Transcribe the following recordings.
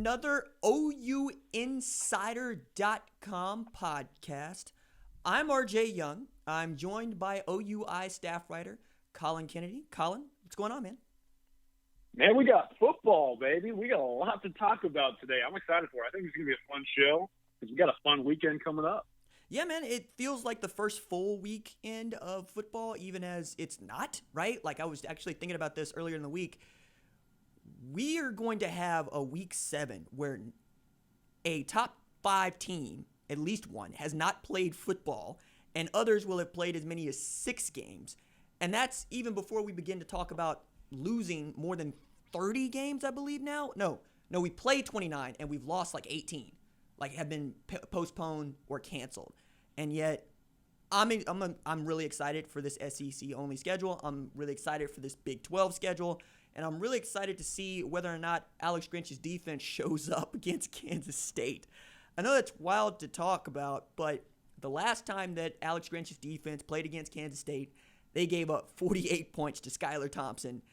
another OUInsider.com podcast. I'm RJ Young. I'm joined by OUI staff writer Colin Kennedy. Colin, what's going on, man? Man, we got football, baby. We got a lot to talk about today. I'm excited for it. I think it's going to be a fun show because we got a fun weekend coming up. Yeah, man, it feels like the first full weekend of football, even as it's not, right? Like, I was actually thinking about this earlier in the week. We are going to have a week 7 where a top 5 team, at least one, has not played football, and others will have played as many as 6 games. And that's even before we begin to talk about losing more than 30 games, I believe now. No, we played 29, and we've lost like 18. Like, have been postponed or canceled. And yet, I'm really excited for this SEC-only schedule. I'm really excited for this Big 12 schedule. And I'm really excited to see whether or not Alex Grinch's defense shows up against Kansas State. I know that's wild to talk about, but the last time that Alex Grinch's defense played against Kansas State, they gave up 48 points to Skylar Thompson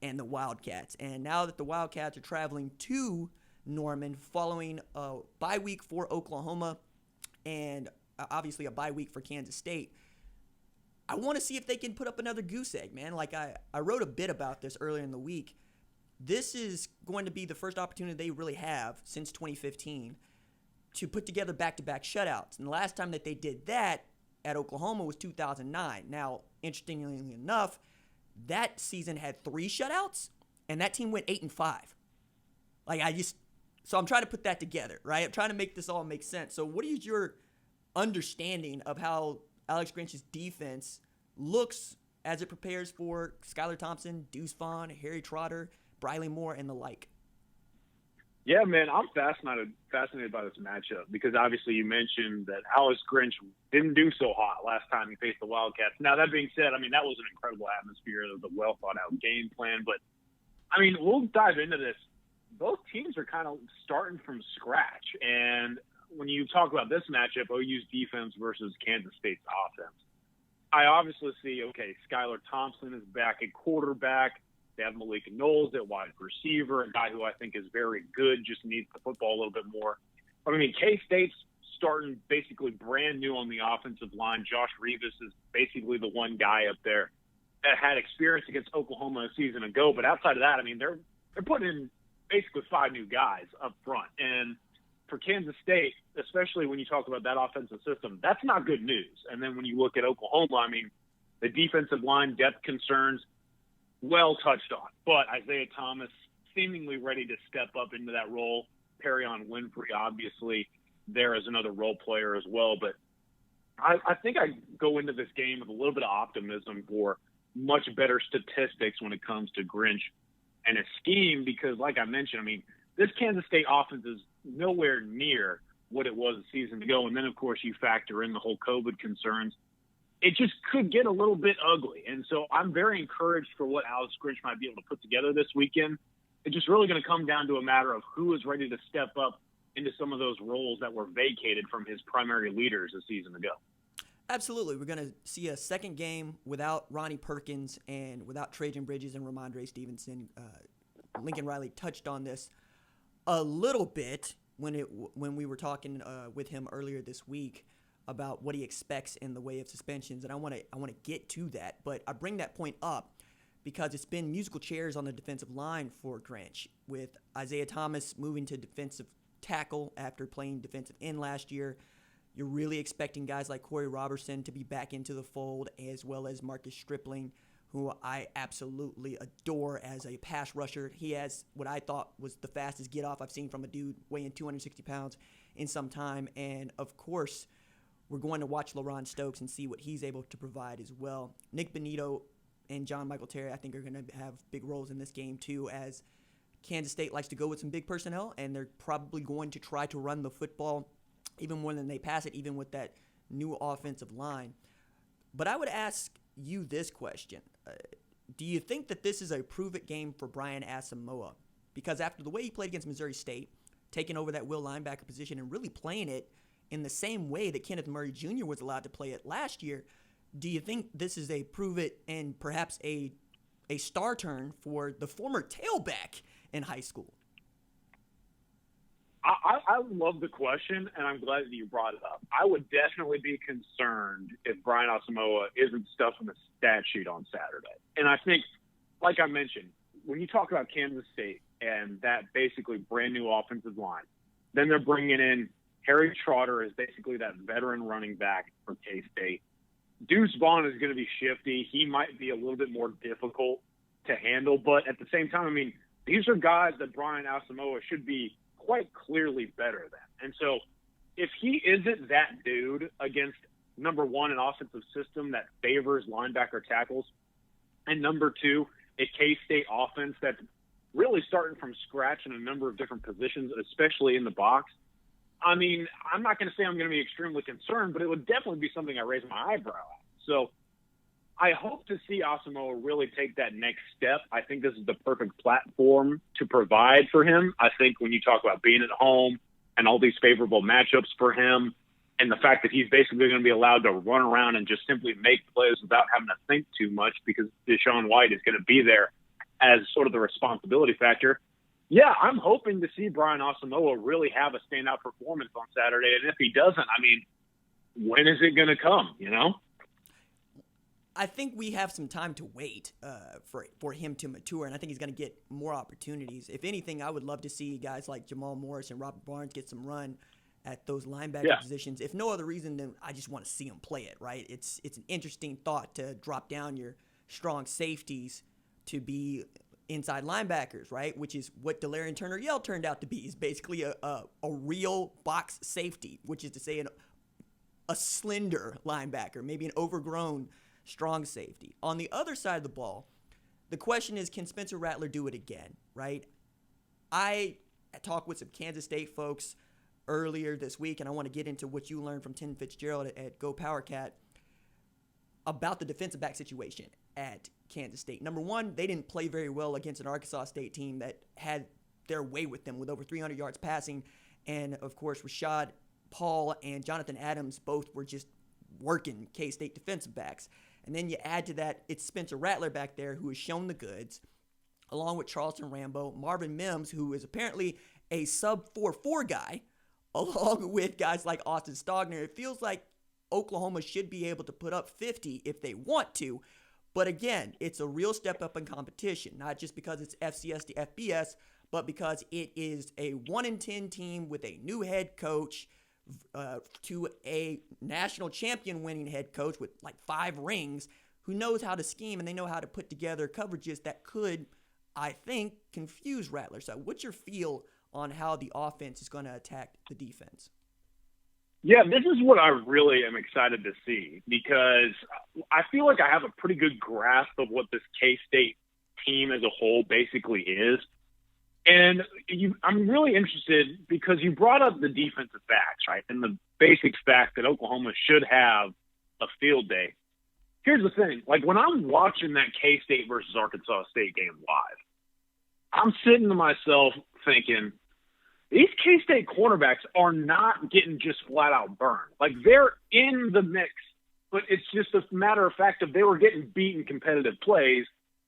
and the Wildcats. And now that the Wildcats are traveling to Norman following a bye week for Oklahoma and obviously a bye week for Kansas State, I want to see if they can put up another goose egg, man. Like I wrote a bit about this earlier in the week. This is going to be the first opportunity they really have since 2015 to put together back-to-back shutouts. And the last time that they did that at Oklahoma was 2009. Now, interestingly enough, that season had 3 shutouts, and that team went 8-5. So I'm trying to put that together, right? I'm trying to make this all make sense. So what is your understanding of how Alex Grinch's defense looks as it prepares for Skylar Thompson, Deuce Vaughn, Harry Trotter, Briley Moore, and the like? Yeah, man, I'm fascinated by this matchup because obviously you mentioned that Alex Grinch didn't do so hot last time he faced the Wildcats. Now, that being said, I mean, that was an incredible atmosphere. It was a well-thought-out game plan. But, I mean, we'll dive into this. Both teams are kind of starting from scratch. And when you talk about this matchup, OU's defense versus Kansas State's offense, I obviously see, okay, Skylar Thompson is back at quarterback. They have Malik Knowles at wide receiver, a guy who I think is very good, just needs the football a little bit more. I mean, K-State's starting basically brand new on the offensive line. Josh Rivas is basically the one guy up there that had experience against Oklahoma a season ago. But outside of that, I mean, they're putting in basically 5 new guys up front. And for Kansas State, especially when you talk about that offensive system, that's not good news. And then when you look at Oklahoma, I mean, the defensive line depth concerns, well touched on. But Isaiah Thomas seemingly ready to step up into that role. Perrion Winfrey, obviously, there as another role player as well. But I think I go into this game with a little bit of optimism for much better statistics when it comes to Grinch and his scheme because, like I mentioned, I mean, this Kansas State offense is nowhere near what it was a season ago. And then, of course, you factor in the whole COVID concerns. It just could get a little bit ugly. And so I'm very encouraged for what Alex Grinch might be able to put together this weekend. It's just really going to come down to a matter of who is ready to step up into some of those roles that were vacated from his primary leaders a season ago. Absolutely. We're going to see a second game without Ronnie Perkins and without Trajan Bridges and Ramondre Stevenson. Lincoln Riley touched on this a little bit when we were talking with him earlier this week about what he expects in the way of suspensions, and I want to get to that, but I bring that point up because it's been musical chairs on the defensive line for Grinch, with Isaiah Thomas moving to defensive tackle after playing defensive end last year. You're really expecting guys like Corey Robertson to be back into the fold, as well as Marcus Stripling, who I absolutely adore as a pass rusher. He has what I thought was the fastest get-off I've seen from a dude weighing 260 pounds in some time. And, of course, we're going to watch LaRon Stokes and see what he's able to provide as well. Nick Benito and John Michael Terry, I think, are going to have big roles in this game, too, as Kansas State likes to go with some big personnel, and they're probably going to try to run the football even more than they pass it, even with that new offensive line. But I would ask you this question. Do you think that this is a prove-it game for Brian Asamoah? Because after the way he played against Missouri State, taking over that will linebacker position and really playing it in the same way that Kenneth Murray Jr. was allowed to play it last year, do you think this is a prove-it and perhaps a star turn for the former tailback in high school? I love the question, and I'm glad that you brought it up. I would definitely be concerned if Brian Asamoah isn't stuffing the stat sheet on Saturday. And I think, like I mentioned, when you talk about Kansas State and that basically brand-new offensive line, then they're bringing in Harry Trotter as basically that veteran running back for K-State. Deuce Vaughn is going to be shifty. He might be a little bit more difficult to handle, but at the same time, I mean, these are guys that Brian Asamoah should be quite clearly better than. And so if he isn't that dude against, number one, an offensive system that favors linebacker tackles, and number two, a K-State offense that's really starting from scratch in a number of different positions, especially in the box, I mean, I'm not going to say I'm going to be extremely concerned, but it would definitely be something I raise my eyebrow at. So I hope to see Asamoah really take that next step. I think this is the perfect platform to provide for him. I think when you talk about being at home and all these favorable matchups for him, and the fact that he's basically going to be allowed to run around and just simply make plays without having to think too much because Deshaun White is going to be there as sort of the responsibility factor. Yeah, I'm hoping to see Brian Asamoah really have a standout performance on Saturday. And if he doesn't, I mean, when is it going to come, you know? I think we have some time to wait for him to mature, and I think he's going to get more opportunities. If anything, I would love to see guys like Jamal Morris and Robert Barnes get some run at those linebacker positions. If no other reason, then I just want to see him play it, right? It's an interesting thought to drop down your strong safeties to be inside linebackers, right? Which is what Delarian Turner-Yell turned out to be, is basically a real box safety, which is to say a slender linebacker, maybe an overgrown strong safety. On the other side of the ball, the question is, can Spencer Rattler do it again, right? I talked with some Kansas State folks earlier this week, and I want to get into what you learned from Tim Fitzgerald at Go PowerCat about the defensive back situation at Kansas State. Number one, they didn't play very well against an Arkansas State team that had their way with them with over 300 yards passing. And, of course, Rashad Paul and Jonathan Adams both were just working K-State defensive backs. And then you add to that, it's Spencer Rattler back there who has shown the goods, along with Charleston Rambo, Marvin Mims, who is apparently a sub 4.4 guy, along with guys like Austin Stogner. It feels like Oklahoma should be able to put up 50 if they want to. But again, it's a real step up in competition, not just because it's FCS to FBS, but because it is a 1-10 team with a new head coach to a national champion winning head coach with like 5 rings who knows how to scheme, and they know how to put together coverages that could, I think, confuse Rattler. So what's your feel on how the offense is going to attack the defense? Yeah, this is what I really am excited to see, because I feel like I have a pretty good grasp of what this K-State team as a whole basically is. And I'm really interested because you brought up the defensive backs, right? And the basic fact that Oklahoma should have a field day. Here's the thing. Like, when I'm watching that K-State versus Arkansas State game live, I'm sitting to myself thinking, these K-State cornerbacks are not getting just flat out burned. Like, they're in the mix, but it's just a matter of fact of they were getting beaten competitive plays,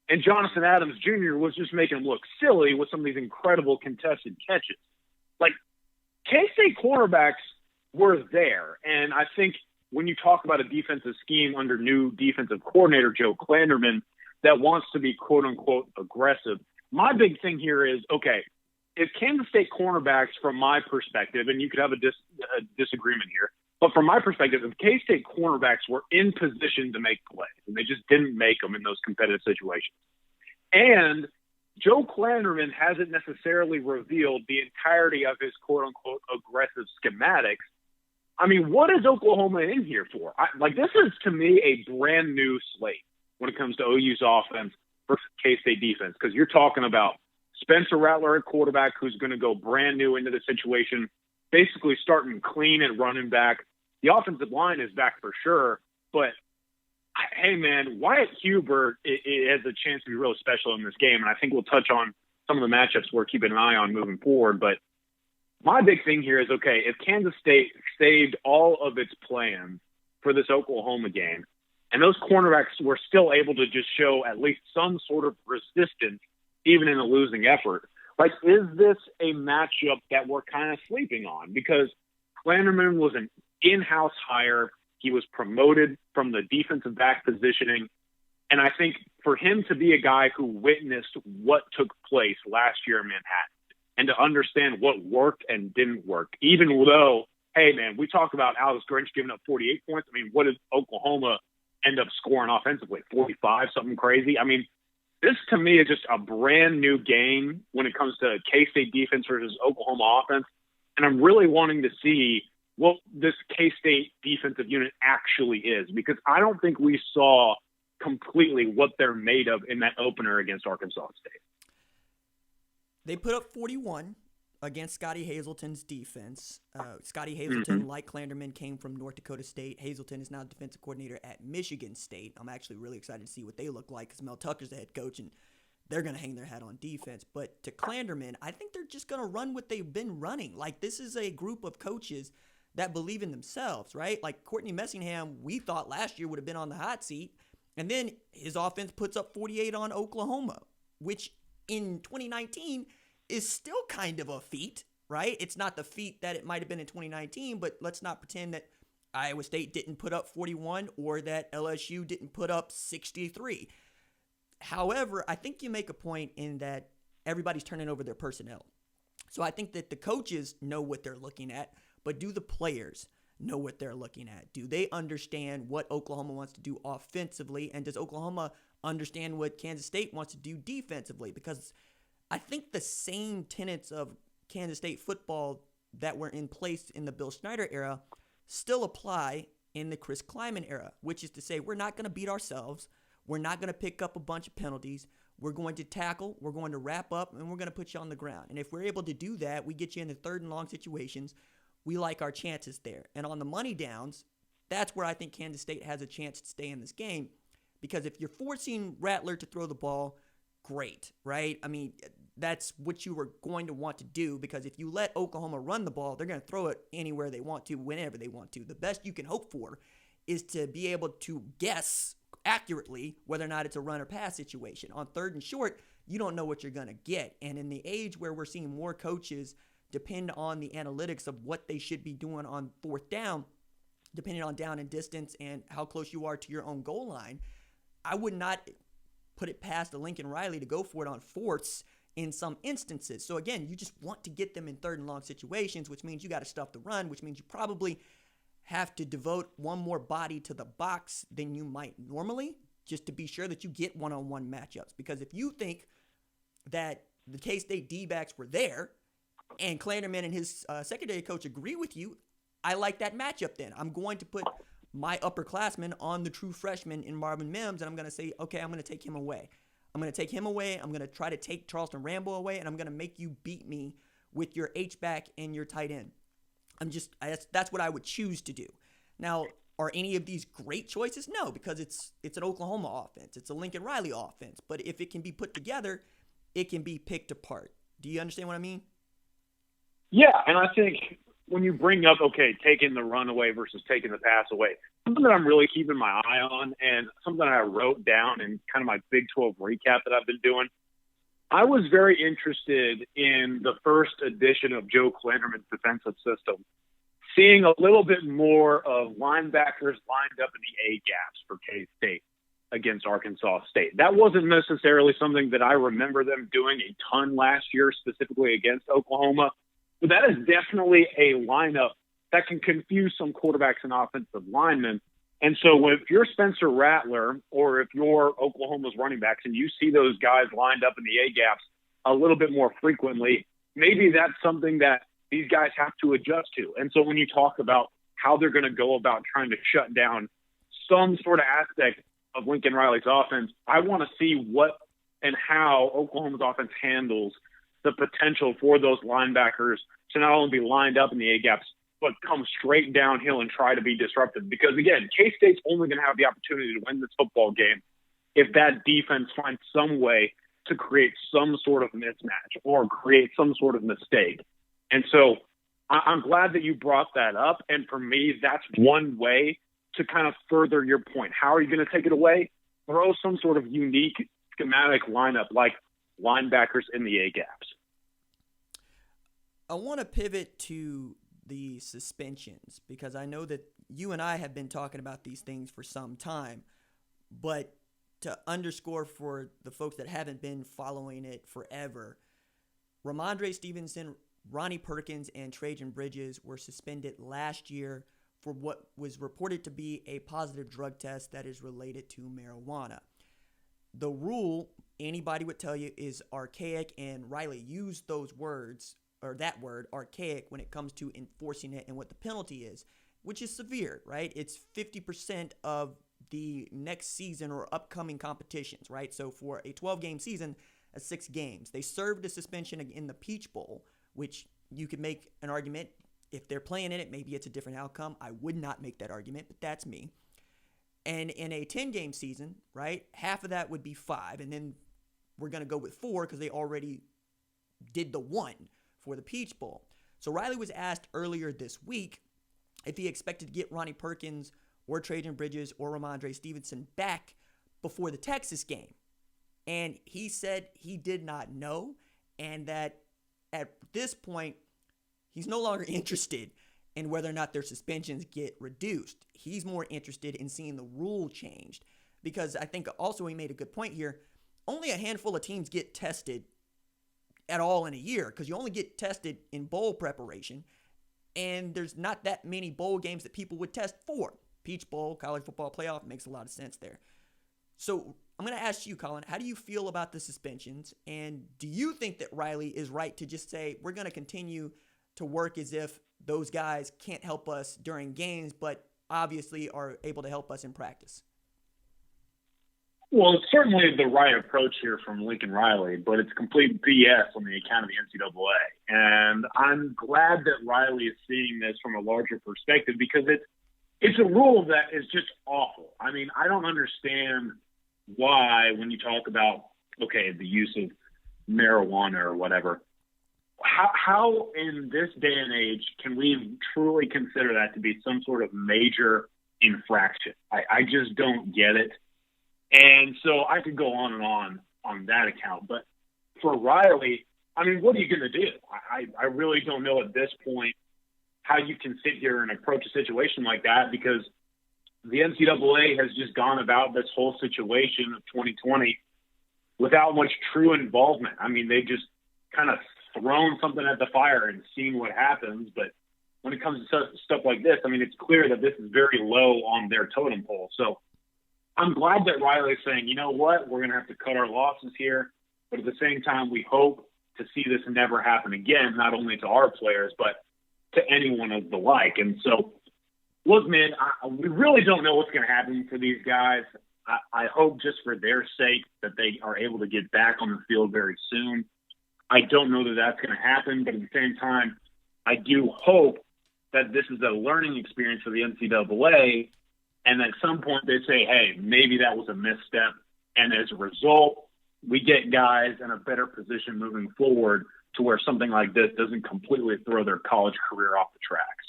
and Jonathan Adams Jr. was just making them look silly with some of these incredible contested catches. Like, K-State cornerbacks were there, and I think when you talk about a defensive scheme under new defensive coordinator Joe Klanderman that wants to be quote-unquote aggressive, my big thing here is, okay, if Kansas State cornerbacks, from my perspective, and you could have a disagreement here, but from my perspective, if K-State cornerbacks were in position to make plays, and they just didn't make them in those competitive situations, and Joe Klanderman hasn't necessarily revealed the entirety of his quote-unquote aggressive schematics, I mean, what is Oklahoma in here for? This is, to me, a brand new slate when it comes to OU's offense versus K-State defense, because you're talking about Spencer Rattler at quarterback, who's going to go brand new into the situation, basically starting clean at running back. The offensive line is back for sure, but hey, man, Wyatt Hubert has a chance to be real special in this game, and I think we'll touch on some of the matchups we're keeping an eye on moving forward. But my big thing here is, okay, if Kansas State saved all of its plans for this Oklahoma game, and those cornerbacks were still able to just show at least some sort of resistance even in a losing effort, Like, is this a matchup that we're kind of sleeping on? Because Klanderman was an in-house hire. He was promoted from the defensive back positioning. And I think for him to be a guy who witnessed what took place last year in Manhattan and to understand what worked and didn't work, even though, hey, man, we talk about Alex Grinch giving up 48 points. I mean, what did Oklahoma end up scoring offensively? 45, something crazy? I mean, this to me is just a brand new game when it comes to K-State defense versus Oklahoma offense. And I'm really wanting to see what this K-State defensive unit actually is, because I don't think we saw completely what they're made of in that opener against Arkansas State. They put up 41 against Scotty Hazelton's defense. Scotty Hazelton, like Klanderman, came from North Dakota State. Hazelton is now defensive coordinator at Michigan State. I'm actually really excited to see what they look like because Mel Tucker's the head coach, and they're going to hang their hat on defense. But to Klanderman, I think they're just going to run what they've been running. Like, this is a group of coaches that believe in themselves, right? Like Courtney Messingham, we thought last year would have been on the hot seat. And then his offense puts up 48 on Oklahoma, which in 2019 is still kind of a feat, right? It's not the feat that it might have been in 2019, but let's not pretend that Iowa State didn't put up 41 or that LSU didn't put up 63. However, I think you make a point in that everybody's turning over their personnel. So I think that the coaches know what they're looking at, but do the players know what they're looking at? Do they understand what Oklahoma wants to do offensively? And does Oklahoma understand what Kansas State wants to do defensively? Because I think the same tenets of Kansas State football that were in place in the Bill Snyder era still apply in the Chris Kleiman era, which is to say we're not going to beat ourselves. We're not going to pick up a bunch of penalties. We're going to tackle, we're going to wrap up, and we're going to put you on the ground. And if we're able to do that, we get you into third and long situations. We like our chances there. And on the money downs, that's where I think Kansas State has a chance to stay in this game. Because if you're forcing Rattler to throw the ball, great, right? I mean, that's what you were going to want to do, because if you let Oklahoma run the ball, they're going to throw it anywhere they want to, whenever they want to. The best you can hope for is to be able to guess accurately whether or not it's a run or pass situation. On third and short, you don't know what you're going to get. And in the age where we're seeing more coaches depend on the analytics of what they should be doing on fourth down, depending on down and distance and how close you are to your own goal line, I would not put it past a Lincoln Riley to go for it on fourths in some instances. So again, you just want to get them in third and long situations, which means you got to stuff the run, which means you probably have to devote one more body to the box than you might normally, just to be sure that you get one-on-one matchups. Because if you think that the K-State D-backs were there and Klanderman and his secondary coach agree with you, I like that matchup then. I'm going to put my upperclassman on the true freshman in Marvin Mims, and I'm going to say, okay, I'm going to take him away. I'm going to take him away. I'm going to try to take Charleston Rambo away, and I'm going to make you beat me with your H-back and your tight end. That's what I would choose to do. Now, are any of these great choices? No, because it's an Oklahoma offense. It's a Lincoln Riley offense. But if it can be put together, it can be picked apart. Do you understand what I mean? Yeah, and I think when you bring up, okay, taking the run away versus taking the pass away, something that I'm really keeping my eye on and something I wrote down in kind of my Big 12 recap that I've been doing, I was very interested in the first edition of Joe Klanderman's defensive system, seeing a little bit more of linebackers lined up in the A-gaps for K-State against Arkansas State. That wasn't necessarily something that I remember them doing a ton last year, specifically against Oklahoma. But that is definitely a lineup that can confuse some quarterbacks and offensive linemen. And so if you're Spencer Rattler or if you're Oklahoma's running backs and you see those guys lined up in the A-gaps a little bit more frequently, maybe that's something that these guys have to adjust to. And so when you talk about how they're going to go about trying to shut down some sort of aspect of Lincoln Riley's offense, I want to see what and how Oklahoma's offense handles the potential for those linebackers to not only be lined up in the A-gaps, but come straight downhill and try to be disruptive. Because, again, K-State's only going to have the opportunity to win this football game if that defense finds some way to create some sort of mismatch or create some sort of mistake. And so I'm glad that you brought that up. And for me, that's one way to kind of further your point. How are you going to take it away? Throw some sort of unique schematic lineup like linebackers in the A-gaps. I want to pivot to the suspensions because I know that you and I have been talking about these things for some time, but to underscore for the folks that haven't been following it forever, Ramondre Stevenson, Ronnie Perkins, and Trajan Bridges were suspended last year for what was reported to be a positive drug test that is related to marijuana. The rule, anybody would tell you, is archaic, and Riley used those words, or that word, archaic, when it comes to enforcing it and what the penalty is, which is severe, right? It's 50% of the next season or upcoming competitions, right? So for a 12-game season, 6 games. They served a suspension in the Peach Bowl, which you could make an argument. If they're playing in it, maybe it's a different outcome. I would not make that argument, but that's me. And in a 10-game season, right, half of that would be 5, and then we're going to go with 4 because they already did the 1 for the Peach Bowl. So Riley was asked earlier this week if he expected to get Ronnie Perkins or Trajan Bridges or Ramondre Stevenson back before the Texas game. And he said he did not know, and that at this point, he's no longer interested in whether or not their suspensions get reduced. He's more interested in seeing the rule changed, because I think also he made a good point here. Only a handful of teams get tested at all in a year, because you only get tested in bowl preparation, and there's not that many bowl games that people would test for. Peach Bowl, college football playoff, makes a lot of sense there. So I'm going to ask you, Colin, how do you feel about the suspensions? And do you think that Riley is right to just say, we're going to continue to work as if those guys can't help us during games, but obviously are able to help us in practice? Well, it's certainly the right approach here from Lincoln Riley, but it's complete BS on the account of the NCAA. And I'm glad that Riley is seeing this from a larger perspective, because it's a rule that is just awful. I mean, I don't understand why, when you talk about, okay, the use of marijuana or whatever, how in this day and age can we truly consider that to be some sort of major infraction? I just don't get it. And so I could go on and on that account. But for Riley, I mean, what are you going to do? I really don't know at this point how you can sit here and approach a situation like that, because the NCAA has just gone about this whole situation of 2020 without much true involvement. I mean, they just kind of thrown something at the fire and seen what happens. But when it comes to stuff like this, I mean, it's clear that this is very low on their totem pole. So I'm glad that Riley's saying, you know what, we're going to have to cut our losses here. But at the same time, we hope to see this never happen again, not only to our players, but to anyone of the like. And so, look, man, we really don't know what's going to happen for these guys. I hope just for their sake that they are able to get back on the field very soon. I don't know that that's going to happen, but at the same time, I do hope that this is a learning experience for the NCAA, and at some point they say, hey, maybe that was a misstep, and as a result, we get guys in a better position moving forward to where something like this doesn't completely throw their college career off the tracks.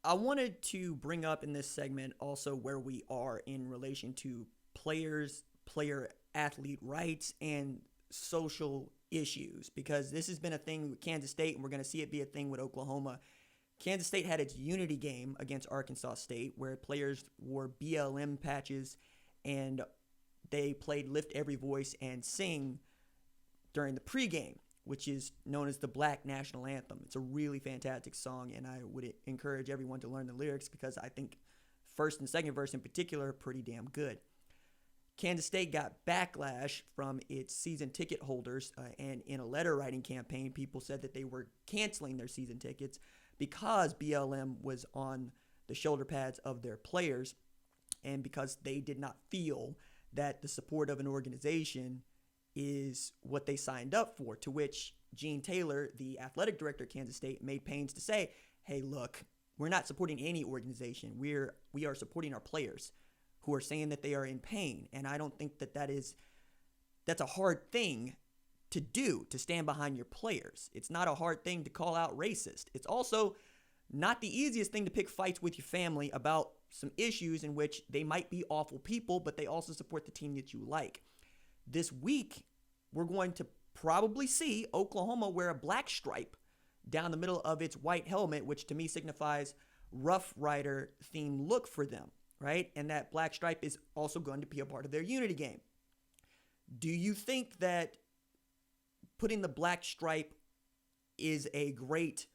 I wanted to bring up in this segment also where we are in relation to players, player-athlete rights, and social issues, because this has been a thing with Kansas State, and we're going to see it be a thing with Oklahoma. Kansas State had its unity game against Arkansas State where players wore BLM patches and they played Lift Every Voice and Sing during the pregame, which is known as the Black National Anthem. It's a really fantastic song, and I would encourage everyone to learn the lyrics, because I think first and second verse in particular are pretty damn good. Kansas State got backlash from its season ticket holders, and in a letter writing campaign, people said that they were canceling their season tickets because BLM was on the shoulder pads of their players, and because they did not feel that the support of an organization is what they signed up for, to which Gene Taylor, the athletic director at Kansas State, made pains to say, hey, look, we're not supporting any organization. We are supporting our players who are saying that they are in pain. And I don't think that's a hard thing to do, to stand behind your players. It's not a hard thing to call out racist. It's also not the easiest thing to pick fights with your family about some issues in which they might be awful people, but they also support the team that you like. This week, we're going to probably see Oklahoma wear a black stripe down the middle of its white helmet, which to me signifies Rough Rider themed look for them, right? And that black stripe is also going to be a part of their unity game. Do you think that putting the black stripe is a great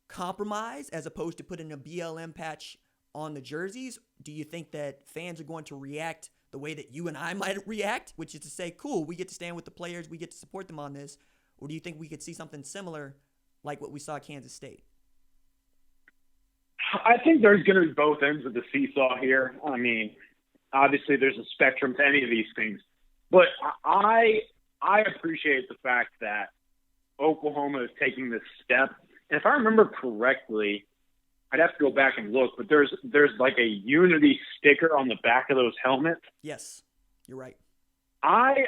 compromise as opposed to putting a BLM patch on the jerseys? Do you think that fans are going to react the way that you and I might react, which is to say, cool, we get to stand with the players, we get to support them on this? Or do you think we could see something similar like what we saw at Kansas State? I think there's going to be both ends of the seesaw here. I mean, obviously there's a spectrum to any of these things. But I appreciate the fact that Oklahoma is taking this step. And if I remember correctly, I'd have to go back and look, but there's like a unity sticker on the back of those helmets. Yes, you're right. I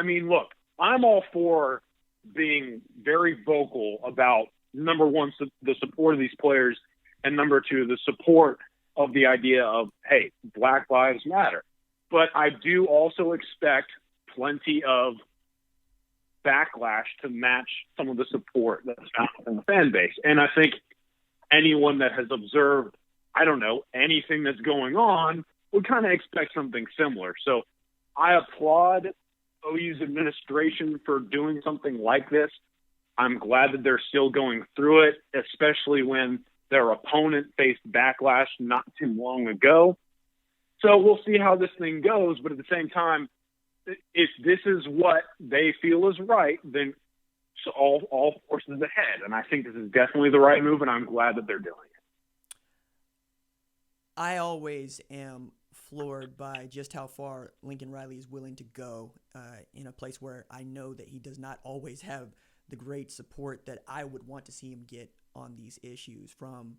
mean, look, I'm all for being very vocal about, number one, the support of these players, and number two, the support of the idea of, hey, Black Lives Matter. But I do also expect plenty of backlash to match some of the support that's found in the fan base. And I think anyone that has observed, I don't know, anything that's going on would kind of expect something similar. So I applaud OU's administration for doing something like this. I'm glad that they're still going through it, especially when their opponent faced backlash not too long ago. So we'll see how this thing goes. But at the same time, if this is what they feel is right, then all forces ahead. And I think this is definitely the right move, and I'm glad that they're doing it. I always am floored by just how far Lincoln Riley is willing to go in a place where I know that he does not always have the great support that I would want to see him get on these issues. From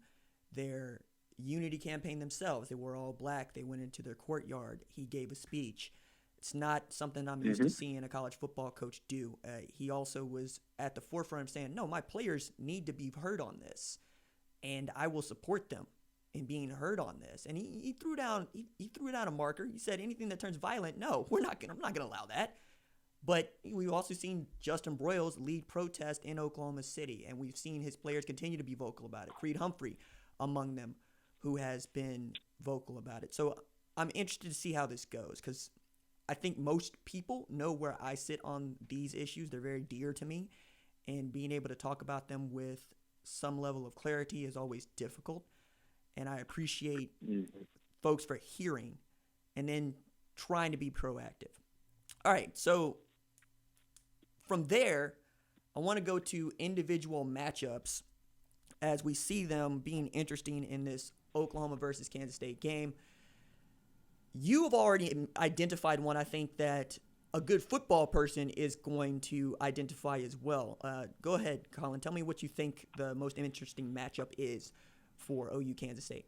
their unity campaign themselves, they were all black. They went into their courtyard. He gave a speech. It's not something I'm used to seeing a college football coach do. He also was at the forefront of saying, no, my players need to be heard on this, and I will support them in being heard on this. And he threw down a marker. He said, anything that turns violent, no, I'm not going to allow that. But we've also seen Justin Broyles lead protest in Oklahoma City, and we've seen his players continue to be vocal about it. Creed Humphrey among them, who has been vocal about it. So I'm interested to see how this goes, because I think most people know where I sit on these issues. They're very dear to me, and being able to talk about them with some level of clarity is always difficult. And I appreciate folks for hearing and then trying to be proactive. All right, so from there, I want to go to individual matchups as we see them being interesting in this Oklahoma versus Kansas State game. You have already identified one, I think, that a good football person is going to identify as well. Go ahead, Colin. Tell me what you think the most interesting matchup is for OU Kansas State.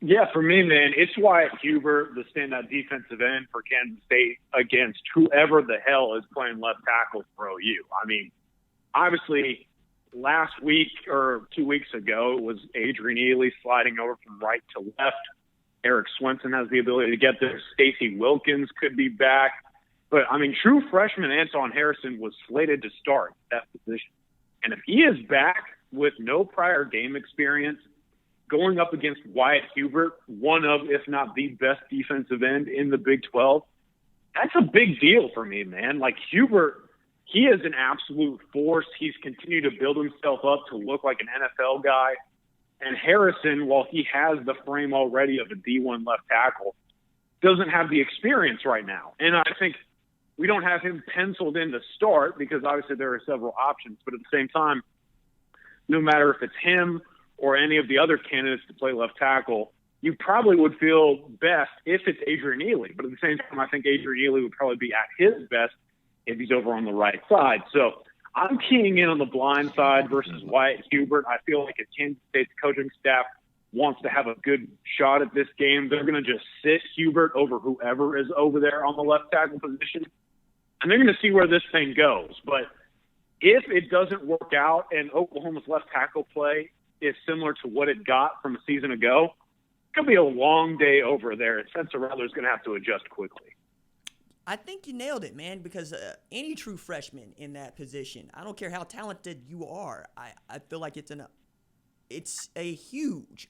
Yeah, for me, man, it's Wyatt Hubert, the standout defensive end for Kansas State, against whoever the hell is playing left tackle for OU. I mean, obviously, last week or 2 weeks ago, it was Adrian Ely sliding over from right to left. Eric Swenson has the ability to get there. Stacey Wilkins could be back. But, I mean, true freshman Anton Harrison was slated to start that position. And if he is back with no prior game experience, going up against Wyatt Hubert, one of, if not the best defensive end in the Big 12, that's a big deal for me, man. Like, Hubert, he is an absolute force. He's continued to build himself up to look like an NFL guy. And Harrison, while he has the frame already of a D1 left tackle, doesn't have the experience right now. And I think we don't have him penciled in to start because obviously there are several options. But at the same time, no matter if it's him or any of the other candidates to play left tackle, you probably would feel best if it's Adrian Ely. But at the same time, I think Adrian Ely would probably be at his best if he's over on the right side. So I'm keying in on the blind side versus Wyatt Hubert. I feel like if Kansas State's coaching staff wants to have a good shot at this game, they're going to just sit Hubert over whoever is over there on the left tackle position, and they're going to see where this thing goes. But if it doesn't work out and Oklahoma's left tackle play is similar to what it got from a season ago, it's going to be a long day over there, and Spencer Rattler's going to have to adjust quickly. I think you nailed it, man, because any true freshman in that position, I don't care how talented you are, I feel like it's a huge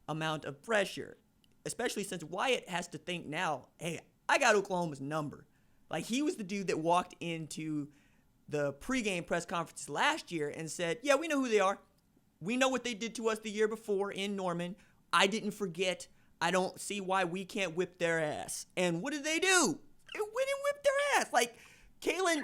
amount of pressure, especially since Wyatt has to think now, hey, I got Oklahoma's number. Like, he was the dude that walked into the pregame press conference last year and said, yeah, we know who they are. We know what they did to us the year before in Norman. I didn't forget. I don't see why we can't whip their ass. And what did they do? They went and whipped their ass. Like, Jalen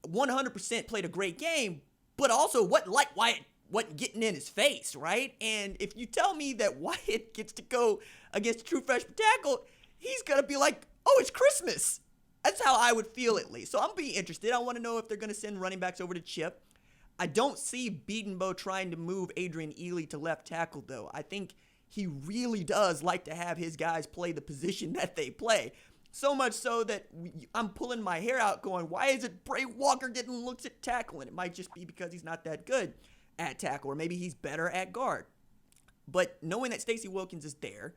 100% played a great game, but also Wyatt wasn't getting in his face, right? And if you tell me that Wyatt gets to go against a true freshman tackle, he's going to be like, oh, it's Christmas. That's how I would feel, at least. So I'm being interested. I want to know if they're going to send running backs over to Chip. I don't see Beatonbow trying to move Adrian Ely to left tackle, though. I think he really does like to have his guys play the position that they play. So much so that I'm pulling my hair out going, why is it Bray Walker getting looks at tackle? And it might just be because he's not that good at tackle, or maybe he's better at guard. But knowing that Stacey Wilkins is there,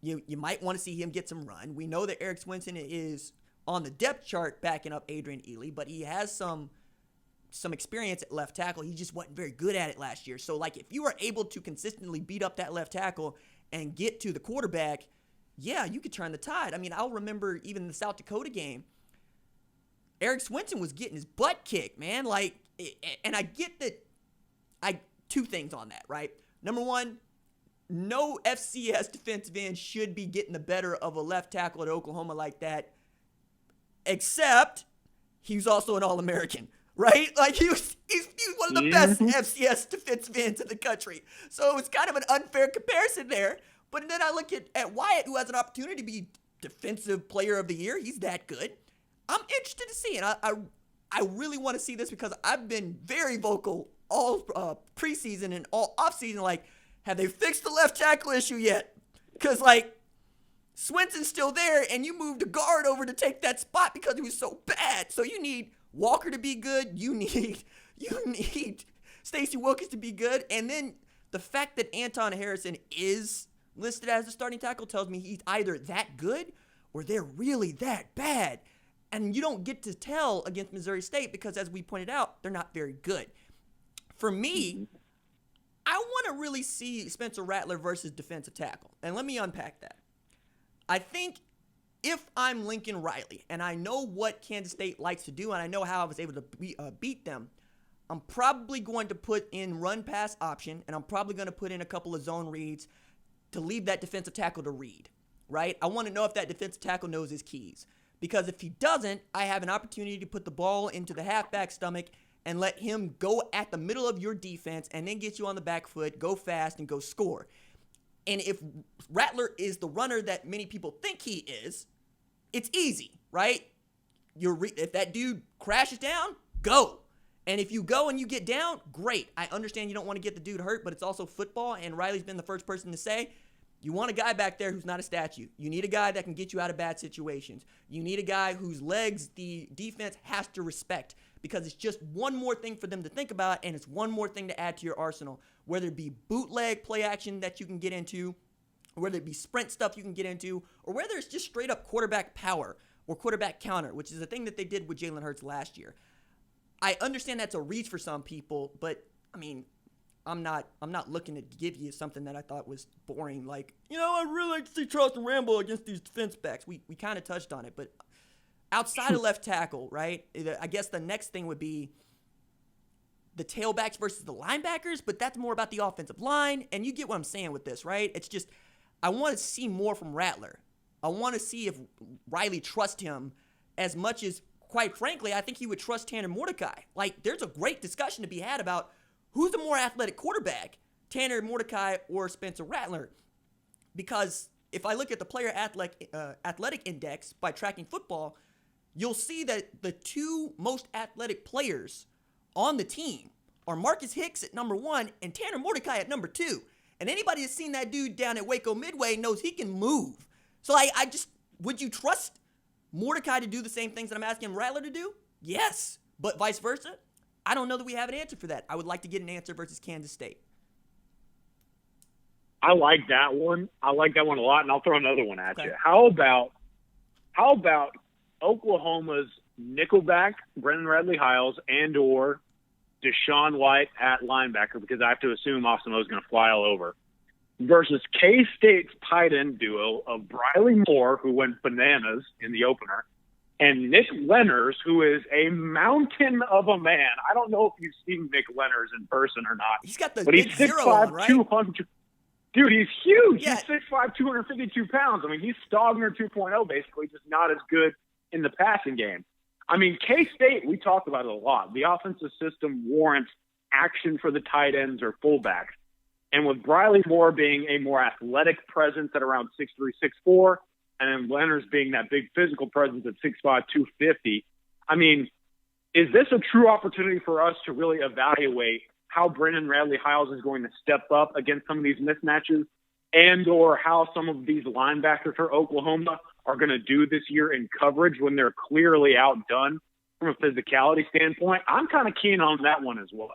you might want to see him get some run. We know that Eric Swinson is on the depth chart backing up Adrian Ely, but he has some experience at left tackle. He just wasn't very good at it last year. So, like, if you are able to consistently beat up that left tackle and get to the quarterback, yeah, you could turn the tide. I mean, I'll remember even the South Dakota game, Eric Swinson was getting his butt kicked, man. Like, and I get that. Two things on that, right? Number one, no FCS defensive end should be getting the better of a left tackle at Oklahoma like that, except he's also an All-American, right? Like, he's one of the best FCS defensive ends in the country. So it's kind of an unfair comparison there. But then I look at Wyatt, who has an opportunity to be Defensive Player of the Year. He's that good. I'm interested to see it. I really want to see this because I've been very vocal all preseason and all offseason, like, have they fixed the left tackle issue yet? Because, like, Swinson's still there, and you moved a guard over to take that spot because he was so bad. So you need Walker to be good. You need Stacey Wilkins to be good. And then the fact that Anton Harrison is listed as a starting tackle tells me he's either that good or they're really that bad. And you don't get to tell against Missouri State because, as we pointed out, they're not very good. For me, I want to really see Spencer Rattler versus defensive tackle. And let me unpack that. I think if I'm Lincoln Riley and I know what Kansas State likes to do and I know how I was able to beat them, I'm probably going to put in run-pass option, and I'm probably going to put in a couple of zone reads to leave that defensive tackle to read, right? I want to know if that defensive tackle knows his keys. Because if he doesn't, I have an opportunity to put the ball into the halfback's stomach and let him go at the middle of your defense and then get you on the back foot, go fast, and go score. And if Rattler is the runner that many people think he is, it's easy, right? If that dude crashes down, go. And if you go and you get down, great. I understand you don't want to get the dude hurt, but it's also football, and Riley's been the first person to say, you want a guy back there who's not a statue. You need a guy that can get you out of bad situations. You need a guy whose legs the defense has to respect, because it's just one more thing for them to think about, and it's one more thing to add to your arsenal, whether it be bootleg play action that you can get into, or whether it be sprint stuff you can get into, or whether it's just straight up quarterback power or quarterback counter, which is the thing that they did with Jalen Hurts last year. I understand that's a reach for some people, but I mean, I'm not looking to give you something that I thought was boring. Like, I really like to see Charleston Rambo against these defense backs. We kind of touched on it, but outside of left tackle, right? I guess the next thing would be the tailbacks versus the linebackers, but that's more about the offensive line, and you get what I'm saying with this, right? It's just I want to see more from Rattler. I want to see if Riley trusts him as much as, quite frankly, I think he would trust Tanner Mordecai. Like, there's a great discussion to be had about who's the more athletic quarterback, Tanner Mordecai or Spencer Rattler? Because if I look at the player athletic index by tracking football, you'll see that the two most athletic players on the team are Marcus Hicks at number 1 and Tanner Mordecai at number 2. And anybody that's seen that dude down at Waco Midway knows he can move. So would you trust Mordecai to do the same things that I'm asking Rattler to do? Yes. But vice versa? I don't know that we have an answer for that. I would like to get an answer versus Kansas State. I like that one. I like that one a lot, and I'll throw another one at you. How about How about Oklahoma's nickelback, Brendan Radley-Hiles, and or Deshaun White at linebacker, because I have to assume Austin Moe is going to fly all over, versus K-State's tight end duo of Briley Moore, who went bananas in the opener, and Nick Lenners, who is a mountain of a man. I don't know if you've seen Nick Lenners in person or not. He's got the but big he's zero 6'5", on, right? 200. Dude, he's huge. Yeah. He's 6'5", 252 pounds. I mean, he's Stogner 2.0, basically, just not as good in the passing game. I mean, K-State, we talked about it a lot. The offensive system warrants action for the tight ends or fullbacks. And with Briley Moore being a more athletic presence at around 6'3", 6'4", and then Lenners being that big physical presence at 6'5", 250, I mean, is this a true opportunity for us to really evaluate how Brendan Radley-Hiles is going to step up against some of these mismatches, and or how some of these linebackers for Oklahoma are going to do this year in coverage when they're clearly outdone from a physicality standpoint? I'm kind of keen on that one as well.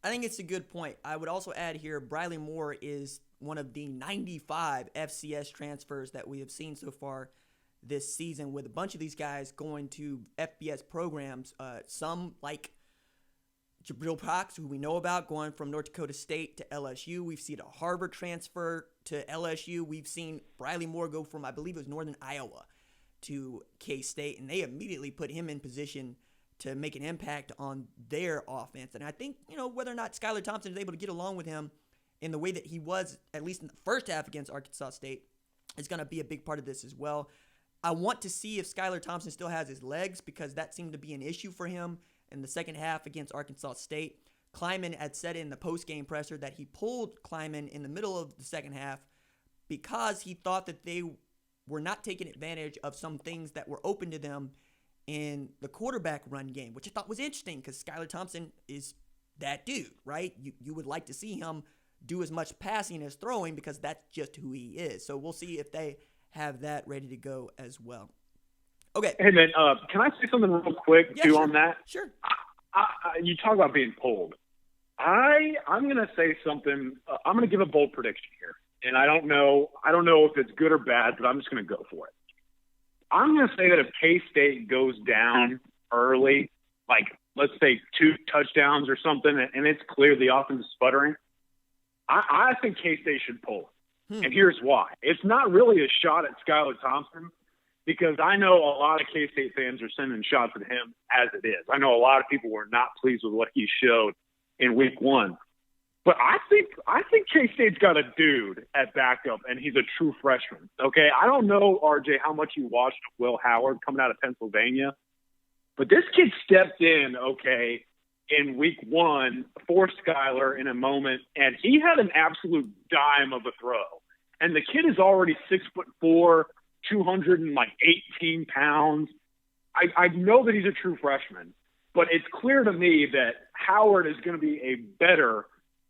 I think it's a good point. I would also add here, Briley Moore is one of the 95 FCS transfers that we have seen so far this season, with a bunch of these guys going to FBS programs. Some like Jabril Cox, who we know about, going from North Dakota State to LSU. We've seen a Harvard transfer to LSU. We've seen Briley Moore go from, I believe it was Northern Iowa, to K-State, and they immediately put him in position to make an impact on their offense. And I think, whether or not Skylar Thompson is able to get along with him in the way that he was, at least in the first half against Arkansas State, is going to be a big part of this as well. I want to see if Skylar Thompson still has his legs, because that seemed to be an issue for him in the second half against Arkansas State. Kleiman had said in the post-game presser that he pulled Kleiman in the middle of the second half because he thought that they were not taking advantage of some things that were open to them in the quarterback run game, which I thought was interesting because Skylar Thompson is that dude, right? You would like to see him do as much passing as throwing because that's just who he is. So we'll see if they have that ready to go as well. Okay. Hey, man, can I say something real quick, too, sure. on that? Sure. You talk about being pulled. I'm going to say something. I'm going to give a bold prediction here. And I don't know if it's good or bad, but I'm just going to go for it. I'm going to say that if K-State goes down early, like let's say 2 touchdowns or something, and it's clear the offense is sputtering, I think K-State should pull it. And here's why. It's not really a shot at Skylar Thompson, because I know a lot of K-State fans are sending shots at him as it is. I know a lot of people were not pleased with what he showed in week 1. But I think K-State's got a dude at backup, and he's a true freshman. Okay, I don't know, RJ, how much you watched Will Howard coming out of Pennsylvania, but this kid stepped in, okay, in week 1 for Skylar in a moment, and he had an absolute dime of a throw. And the kid is already 6'4", 218 pounds. I know that he's a true freshman, but it's clear to me that Howard is going to be a better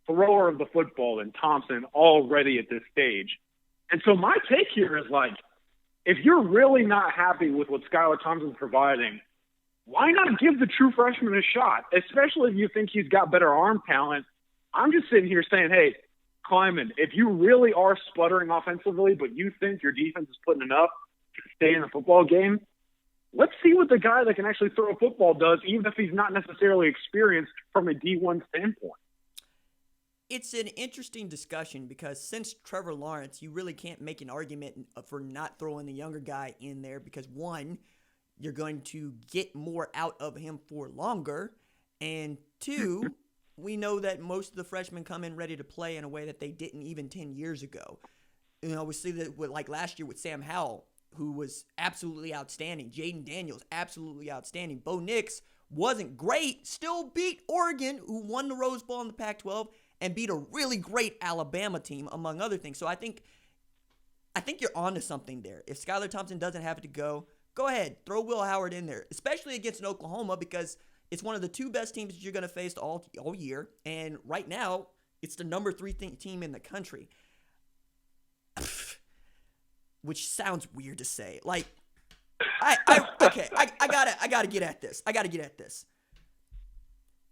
thrower of the football than Thompson already at this stage. And so my take here is, like, if you're really not happy with what Skylar Thompson's providing, why not give the true freshman a shot, especially if you think he's got better arm talent? I'm just sitting here saying, hey, Kleiman, if you really are sputtering offensively, but you think your defense is putting enough to stay in the football game, let's see what the guy that can actually throw a football does, even if he's not necessarily experienced from a D1 standpoint. It's an interesting discussion because since Trevor Lawrence, you really can't make an argument for not throwing the younger guy in there because, one, you're going to get more out of him for longer, and 2, we know that most of the freshmen come in ready to play in a way that they didn't even 10 years ago. We see that with, like last year with Sam Howell, who was absolutely outstanding. Jaden Daniels, absolutely outstanding. Bo Nix wasn't great, still beat Oregon, who won the Rose Bowl in the Pac-12, and beat a really great Alabama team, among other things. So I think you're onto something there. If Skylar Thompson doesn't have to go ahead, throw Will Howard in there, especially against an Oklahoma, because it's one of the 2 best teams that you're going to face all year. And right now, it's the number 3 team in the country. Which sounds weird to say. Like, I gotta get at this.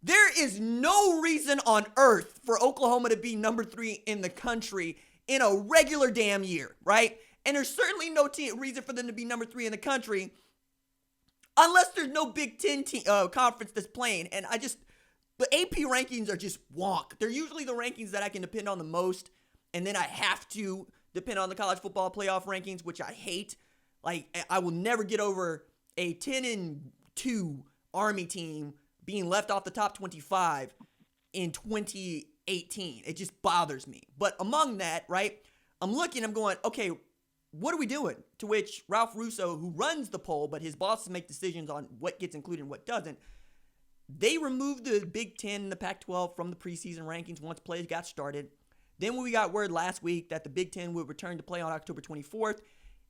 There is no reason on earth for Oklahoma to be number 3 in the country in a regular damn year, right? And there's certainly no reason for them to be number 3 in the country unless there's no Big Ten conference that's playing. And the AP rankings are just wonk. They're usually the rankings that I can depend on the most. And then I have to depend on the college football playoff rankings, which I hate. Like, I will never get over a 10-2 Army team being left off the top 25 in 2018. It just bothers me. But among that, right, I'm going, okay, what are we doing? To which Ralph Russo, who runs the poll, but his bosses make decisions on what gets included and what doesn't, they removed the Big Ten and the Pac-12 from the preseason rankings once plays got started. Then when we got word last week that the Big Ten would return to play on October 24th,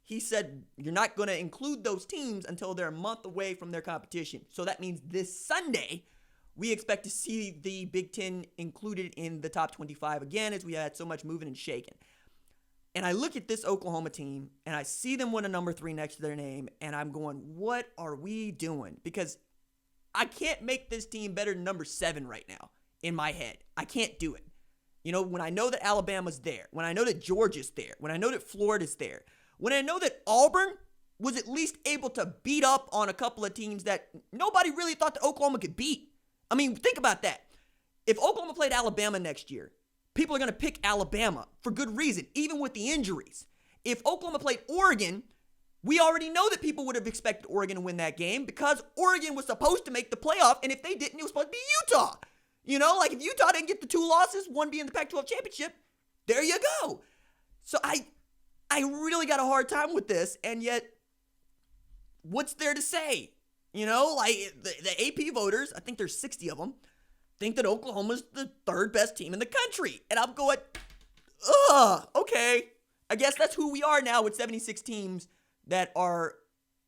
he said you're not going to include those teams until they're a month away from their competition. So that means this Sunday, we expect to see the Big Ten included in the top 25 again, as we had so much moving and shaking. And I look at this Oklahoma team, and I see them with a number 3 next to their name, and I'm going, what are we doing? Because I can't make this team better than number 7 right now in my head. I can't do it. You know, when I know that Alabama's there, when I know that Georgia's there, when I know that Florida's there, when I know that Auburn was at least able to beat up on a couple of teams that nobody really thought that Oklahoma could beat. I mean, think about that. If Oklahoma played Alabama next year, people are going to pick Alabama for good reason, even with the injuries. If Oklahoma played Oregon, we already know that people would have expected Oregon to win that game because Oregon was supposed to make the playoff, and if they didn't, it was supposed to be Utah. You know, like if Utah didn't get the 2 losses, one being the Pac-12 championship, there you go. So I really got a hard time with this, and yet, what's there to say? You know, like the AP voters, I think there's 60 of them, think that Oklahoma's the 3rd best team in the country. And I'm going, okay. I guess that's who we are now with 76 teams that are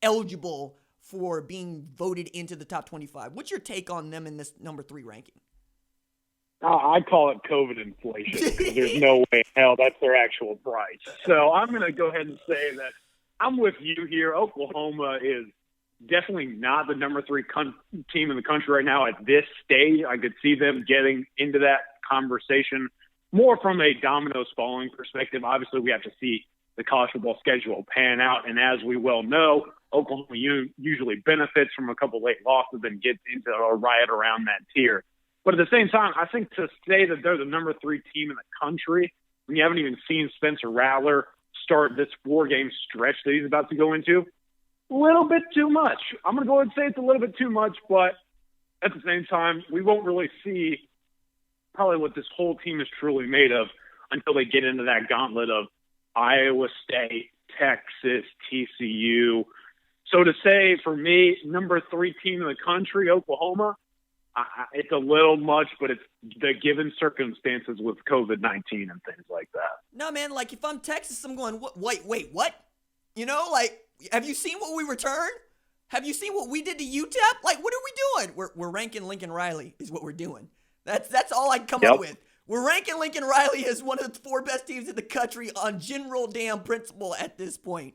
eligible for being voted into the top 25. What's your take on them in this number 3 ranking? I call it COVID inflation because there's no way in hell that's their actual price. So I'm going to go ahead and say that I'm with you here. Oklahoma is definitely not the number 3 team in the country right now at this stage. I could see them getting into that conversation more from a dominoes falling perspective. Obviously, we have to see the college football schedule pan out. And as we well know, Oklahoma usually benefits from a couple late losses and gets into a riot around that tier. But at the same time, I think to say that they're the number 3 team in the country when you haven't even seen Spencer Rattler start this 4-game stretch that he's about to go into, a little bit too much. I'm going to go ahead and say it's a little bit too much, but at the same time, we won't really see probably what this whole team is truly made of until they get into that gauntlet of Iowa State, Texas, TCU. So to say, for me, number 3 team in the country, Oklahoma, it's a little much, but it's the given circumstances with COVID-19 and things like that. No, man, like if I'm Texas, I'm going, wait, what? You know, like, have you seen what we returned? Have you seen what we did to UTEP? Like, what are we doing? We're ranking Lincoln Riley is what we're doing. That's all I can come up with. We're ranking Lincoln Riley as one of the 4 best teams in the country on general damn principle at this point.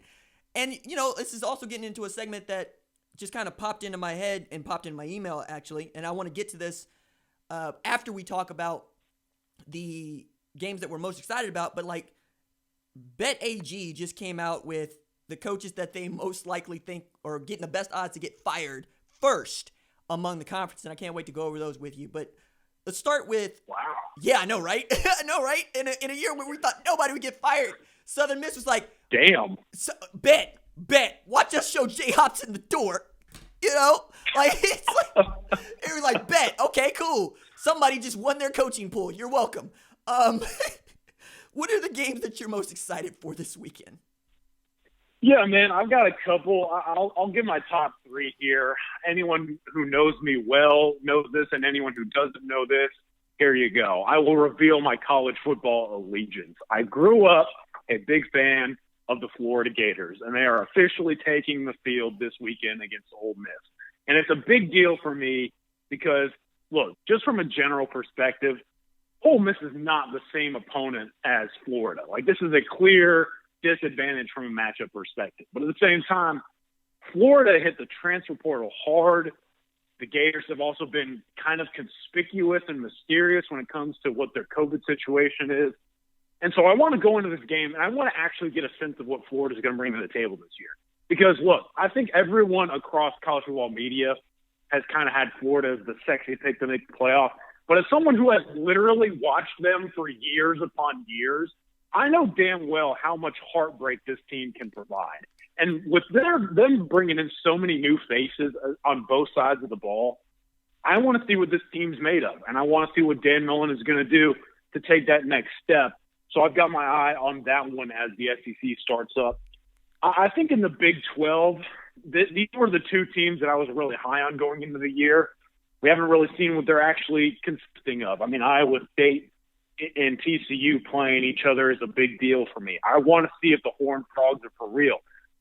And, you know, this is also getting into a segment that just kind of popped into my head and popped in my email, actually. And I want to get to this after we talk about the games that we're most excited about. But, like, BetAG just came out with the coaches that they most likely think are getting the best odds to get fired first among the conference. And I can't wait to go over those with you. But let's start with – Wow. Yeah, I know, right? I know, right? In a year where we thought nobody would get fired, Southern Miss was like – damn. So, bet. Watch us show Jay Hopson the door. You know? Like, it's like – it was like, bet. Okay, cool. Somebody just won their coaching pool. You're welcome. What are the games that you're most excited for this weekend? Yeah, man, I've got a couple. I'll give my top 3 here. Anyone who knows me well knows this, and anyone who doesn't know this, here you go. I will reveal my college football allegiance. I grew up a big fan of the Florida Gators, and they are officially taking the field this weekend against Ole Miss. And it's a big deal for me because, look, just from a general perspective, Ole Miss is not the same opponent as Florida. Like, this is a clear disadvantage from a matchup perspective. But at the same time, Florida hit the transfer portal hard. The Gators have also been kind of conspicuous and mysterious when it comes to what their COVID situation is. And so I want to go into this game, and I want to actually get a sense of what Florida is going to bring to the table this year. Because, look, I think everyone across college football media has kind of had Florida as the sexy pick to make the playoff. But as someone who has literally watched them for years upon years, I know damn well how much heartbreak this team can provide. And with them bringing in so many new faces on both sides of the ball, I want to see what this team's made of. And I want to see what Dan Mullen is going to do to take that next step. So I've got my eye on that one as the SEC starts up. I think in the Big 12, these were the two teams that I was really high on going into the year. We haven't really seen what they're actually consisting of. I mean, Iowa State and TCU playing each other is a big deal for me. I want to see if the Horned Frogs are for real.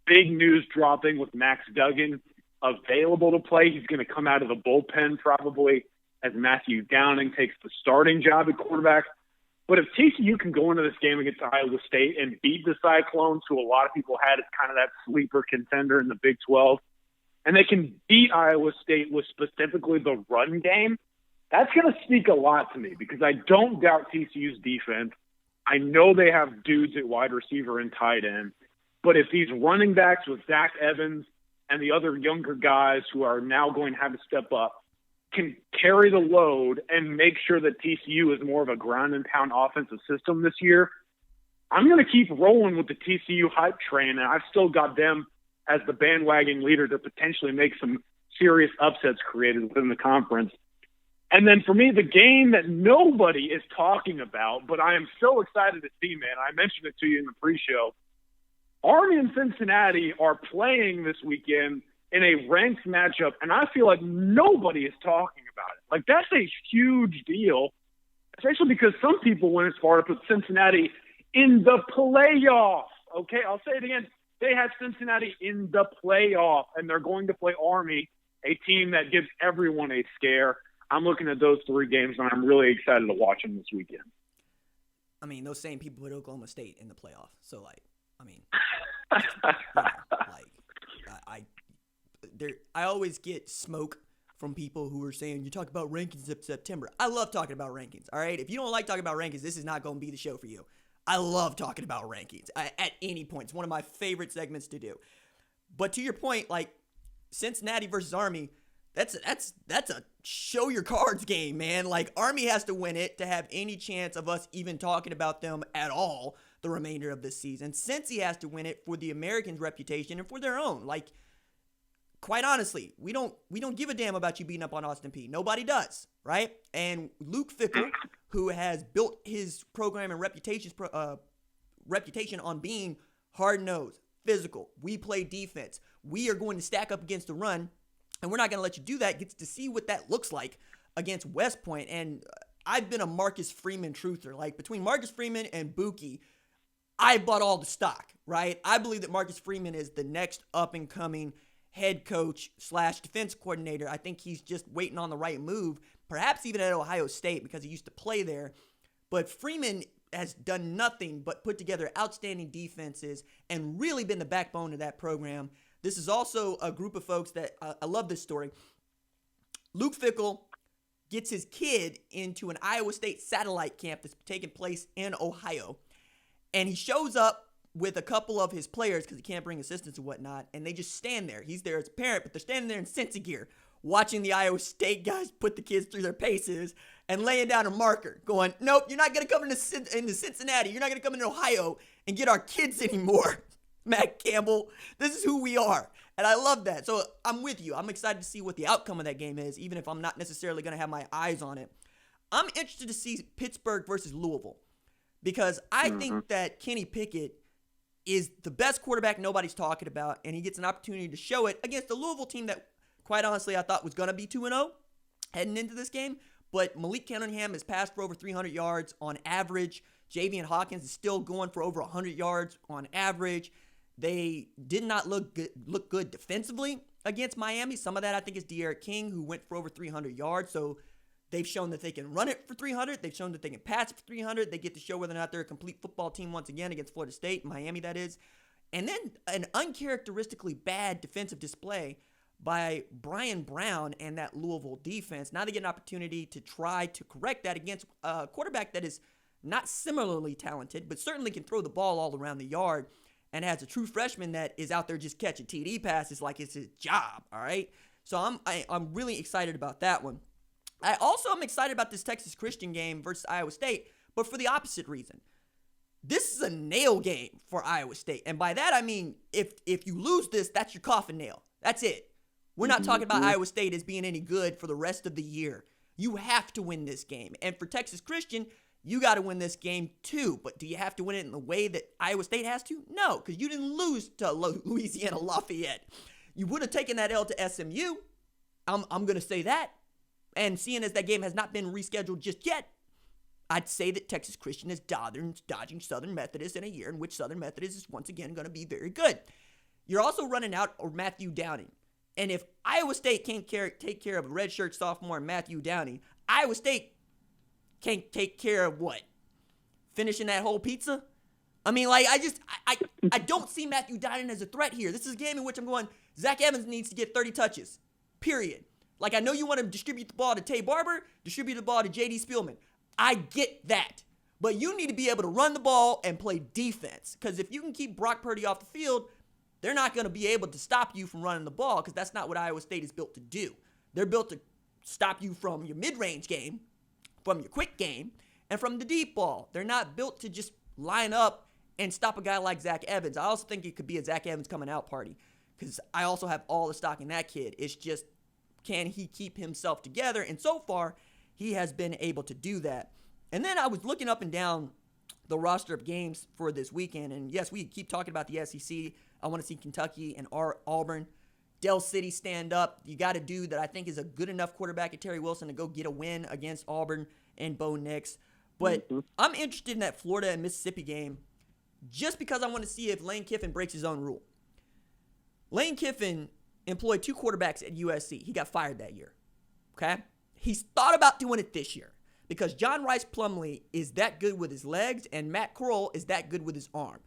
Big news dropping with Max Duggan available to play. He's going to come out of the bullpen probably as Matthew Downing takes the starting job at quarterback. But if TCU can go into this game against Iowa State and beat the Cyclones, who a lot of people had as kind of that sleeper contender in the Big 12, and they can beat Iowa State with specifically the run game, that's going to speak a lot to me because I don't doubt TCU's defense. I know they have dudes at wide receiver and tight end. But if these running backs with Zach Evans and the other younger guys who are now going to have to step up can carry the load and make sure that TCU is more of a ground and pound offensive system this year, I'm going to keep rolling with the TCU hype train, and I've still got them as the bandwagon leader to potentially make some serious upsets created within the conference. And then for me, the game that nobody is talking about, but I am so excited to see, man, I mentioned it to you in the pre-show, Army and Cincinnati are playing this weekend in a ranked matchup, and I feel like nobody is talking about it. Like, that's a huge deal, especially because some people went as far to put Cincinnati in the playoff. Okay, I'll say it again. They have Cincinnati in the playoff, and they're going to play Army, a team that gives everyone a scare. I'm looking at those three games, and I'm really excited to watch them this weekend. I mean, those same people put Oklahoma State in the playoff. So, like, I mean, I always get smoke from people who are saying, you talk about rankings in September. I love talking about rankings, all right? If you don't like talking about rankings, this is not going to be the show for you. I love talking about rankings at any point. It's one of my favorite segments to do. But to your point, like, Cincinnati versus Army, that's a show your cards game, man. Like, Army has to win it to have any chance of us even talking about them at all the remainder of this season. Cincy has to win it for the Americans' reputation and for their own. Like, quite honestly, we don't give a damn about you beating up on Austin Peay. Nobody does, right? And Luke Fickell, who has built his program and reputation on being hard-nosed, physical, we play defense, we are going to stack up against the run, and we're not going to let you do that, gets to see what that looks like against West Point. And I've been a Marcus Freeman truther. Like, between Marcus Freeman and Buki, I bought all the stock, right? I believe that Marcus Freeman is the next up-and-coming head coach / defense coordinator. I think he's just waiting on the right move, perhaps even at Ohio State because he used to play there. But Freeman has done nothing but put together outstanding defenses and really been the backbone of that program. This is also a group of folks that I love this story. Luke Fickell gets his kid into an Iowa State satellite camp that's taking place in Ohio. And he shows up with a couple of his players because he can't bring assistants and whatnot, and they just stand there. He's there as a parent, but they're standing there in Cincy gear, watching the Iowa State guys put the kids through their paces and laying down a marker, going, nope, you're not going to come into Cincinnati. You're not going to come into Ohio and get our kids anymore, Matt Campbell. This is who we are, and I love that. So I'm with you. I'm excited to see what the outcome of that game is, even if I'm not necessarily going to have my eyes on it. I'm interested to see Pittsburgh versus Louisville because I think that Kenny Pickett is the best quarterback nobody's talking about, and he gets an opportunity to show it against the Louisville team that, quite honestly, I thought was going to be 2-0 heading into this game. But Malik Cunningham has passed for over 300 yards on average. Javian Hawkins is still going for over 100 yards on average. They did not look good defensively against Miami. Some of that, I think, is De'Aaron King, who went for over 300 yards. So they've shown that they can run it for 300. They've shown that they can pass it for 300. They get to show whether or not they're a complete football team once again against Florida State, Miami that is. And then an uncharacteristically bad defensive display by Brian Brown and that Louisville defense. Now they get an opportunity to try to correct that against a quarterback that is not similarly talented, but certainly can throw the ball all around the yard, and has a true freshman that is out there just catching TD passes like it's his job, all right? So I'm really excited about that one. I also am excited about this Texas Christian game versus Iowa State, but for the opposite reason. This is a nail game for Iowa State. And by that, I mean, if you lose this, that's your coffin nail. That's it. We're not talking about Iowa State as being any good for the rest of the year. You have to win this game. And for Texas Christian, you got to win this game too. But do you have to win it in the way that Iowa State has to? No, because you didn't lose to Louisiana Lafayette. You would have taken that L to SMU. I'm going to say that. And seeing as that game has not been rescheduled just yet, I'd say that Texas Christian is dodging Southern Methodist in a year in which Southern Methodist is once again going to be very good. You're also running out of Matthew Downing. And if Iowa State can't take care of a redshirt sophomore Matthew Downing, Iowa State can't take care of what? Finishing that whole pizza? I mean, like, I don't see Matthew Downing as a threat here. This is a game in which I'm going, Zach Evans needs to get 30 touches, period. Like, I know you want to distribute the ball to Tay Barber, distribute the ball to J.D. Spielman. I get that. But you need to be able to run the ball and play defense. Because if you can keep Brock Purdy off the field, they're not going to be able to stop you from running the ball because that's not what Iowa State is built to do. They're built to stop you from your mid-range game, from your quick game, and from the deep ball. They're not built to just line up and stop a guy like Zach Evans. I also think it could be a Zach Evans coming out party because I also have all the stock in that kid. It's just, can he keep himself together? And so far, he has been able to do that. And then I was looking up and down the roster of games for this weekend. And yes, we keep talking about the SEC. I want to see Kentucky and Auburn. Del City stand up. You got a dude that I think is a good enough quarterback at Terry Wilson to go get a win against Auburn and Bo Nix. But I'm interested in that Florida and Mississippi game just because I want to see if Lane Kiffin breaks his own rule. Lane Kiffin employed 2 quarterbacks at USC. He got fired that year. Okay? He's thought about doing it this year because John Rice Plumlee is that good with his legs and Matt Corral is that good with his arm.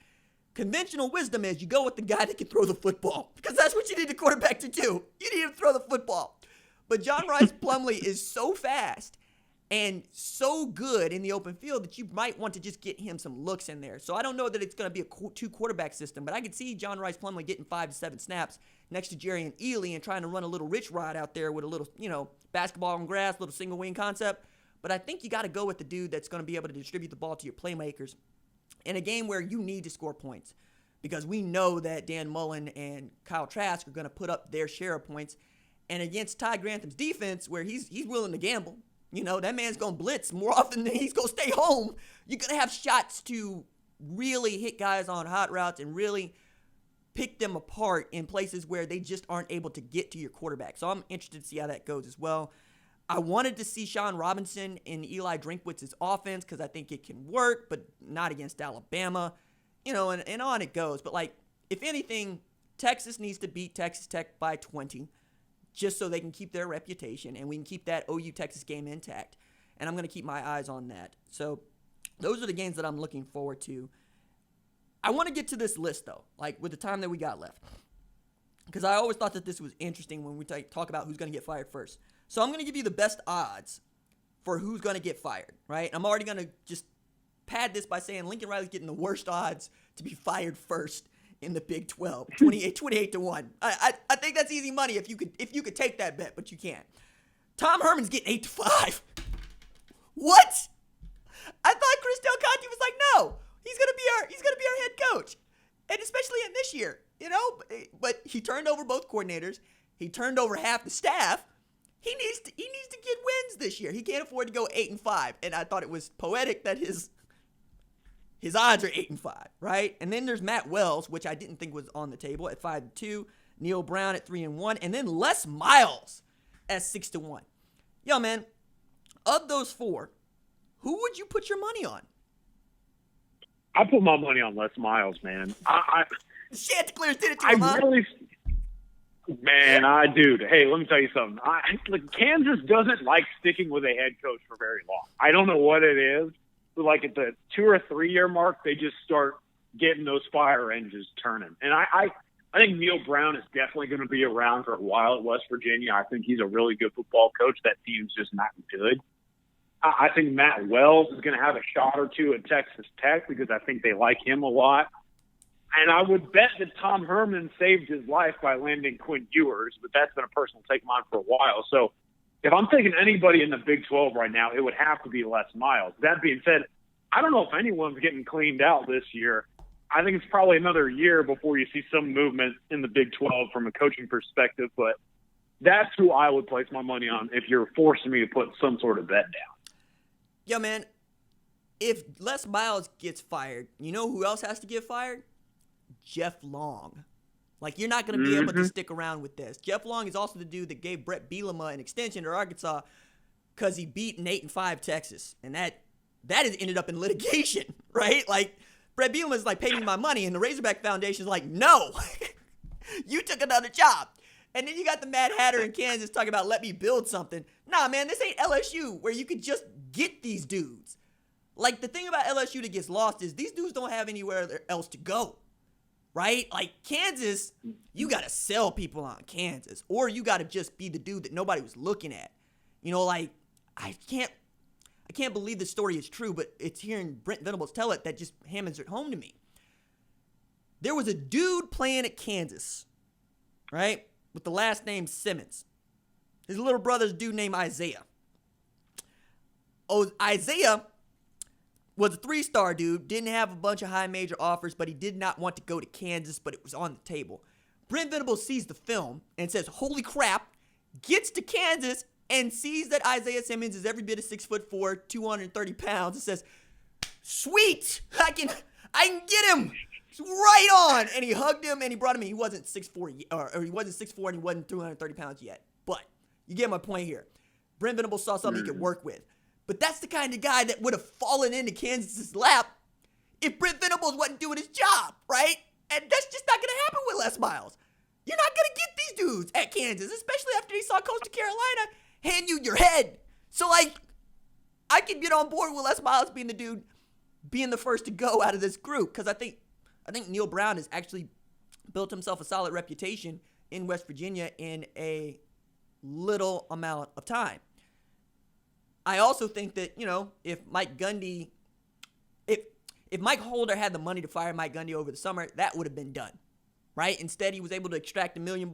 Conventional wisdom is you go with the guy that can throw the football because that's what you need a quarterback to do. You need him to throw the football. But John Rice Plumlee is so fast and so good in the open field that you might want to just get him some looks in there. So I don't know that it's going to be a 2-quarterback system, but I could see John Rice Plumlee getting 5 to 7 snaps next to Jerry and Ely and trying to run a little rich rod out there with a little, basketball on grass, little single wing concept. But I think you got to go with the dude that's going to be able to distribute the ball to your playmakers in a game where you need to score points because we know that Dan Mullen and Kyle Trask are going to put up their share of points. And against Ty Grantham's defense, where he's willing to gamble, that man's going to blitz more often than he's going to stay home. You're going to have shots to really hit guys on hot routes and really pick them apart in places where they just aren't able to get to your quarterback. So I'm interested to see how that goes as well. I wanted to see Sean Robinson in Eli Drinkwitz's offense because I think it can work, but not against Alabama, and on it goes. But, if anything, Texas needs to beat Texas Tech by 20 just so they can keep their reputation and we can keep that OU-Texas game intact. And I'm going to keep my eyes on that. So those are the games that I'm looking forward to. I want to get to this list, though, with the time that we got left. Because I always thought that this was interesting when we talk about who's going to get fired first. So I'm going to give you the best odds for who's going to get fired, right? I'm already going to just pad this by saying Lincoln Riley's getting the worst odds to be fired first in the Big 12, 28 to 1. I think that's easy money if you could take that bet, but you can't. Tom Herman's getting 8 to 5. What? I thought Chris Del Conte was like, no, he's gonna be our head coach, and especially in this year, But he turned over both coordinators. He turned over half the staff. He needs to get wins this year. He can't afford to go 8 and 5. And I thought it was poetic that his odds are 8 and 5, right? And then there's Matt Wells, which I didn't think was on the table at 5 to 2. Neil Brown at 3 and 1, and then Les Miles at 6 to 1. Yo, man, of those 4, who would you put your money on? I put my money on Les Miles, man. Chanticleers did it to him, huh? Dude. Hey, let me tell you something. Kansas doesn't like sticking with a head coach for very long. I don't know what it is, but at the 2 or 3 year mark, they just start getting those fire engines turning. And I think Neil Brown is definitely going to be around for a while at West Virginia. I think he's a really good football coach. That team's just not good. I think Matt Wells is going to have a shot or two at Texas Tech because I think they like him a lot. And I would bet that Tom Herman saved his life by landing Quinn Ewers, but that's been a personal take of mine for a while. So if I'm taking anybody in the Big 12 right now, it would have to be Les Miles. That being said, I don't know if anyone's getting cleaned out this year. I think it's probably another year before you see some movement in the Big 12 from a coaching perspective, but that's who I would place my money on if you're forcing me to put some sort of bet down. Yo, man, if Les Miles gets fired, you know who else has to get fired? Jeff Long. Like, you're not going to be able to stick around with this. Jeff Long is also the dude that gave Brett Bielema an extension to Arkansas because he beat an 8-5 Texas. And that has ended up in litigation, right? Like, Brett Bielema is like, pay me my money. And the Razorback Foundation is like, no, you took another job. And then you got the Mad Hatter in Kansas talking about let me build something. Nah, man, this ain't LSU where you could just get these dudes. Like, the thing about LSU that gets lost is these dudes don't have anywhere else to go. Right? Like, Kansas, you got to sell people on Kansas. Or you got to just be the dude that nobody was looking at. You know, like, I can't believe the story is true, but it's hearing Brent Venables tell it that just hammers it home to me. There was a dude playing at Kansas, right, with the last name Simmons. His little brother's a dude named Isaiah. Oh, Isaiah was a 3-star dude, didn't have a bunch of high major offers, but he did not want to go to Kansas, but it was on the table. Brent Venables sees the film and says, holy crap, gets to Kansas and sees that Isaiah Simmons is every bit of 6'4", 230 pounds, and says, sweet, I can get him. It's right on. And he hugged him and he brought him in. He wasn't 6'4", or he wasn't 6'4", and he wasn't 230 pounds yet. But you get my point here. Brent Venables saw something he could work with. But that's the kind of guy that would have fallen into Kansas's lap if Brent Venables wasn't doing his job, right? And that's just not going to happen with Les Miles. You're not going to get these dudes at Kansas, especially after they saw Coastal Carolina hand you your head. So, like, I can get on board with Les Miles being the dude, being the first to go out of this group, because I think Neil Brown has actually built himself a solid reputation in West Virginia in a little amount of time. I also think that, you know, if Mike Holder had the money to fire Mike Gundy over the summer, that would have been done, right? Instead, he was able to extract $1 million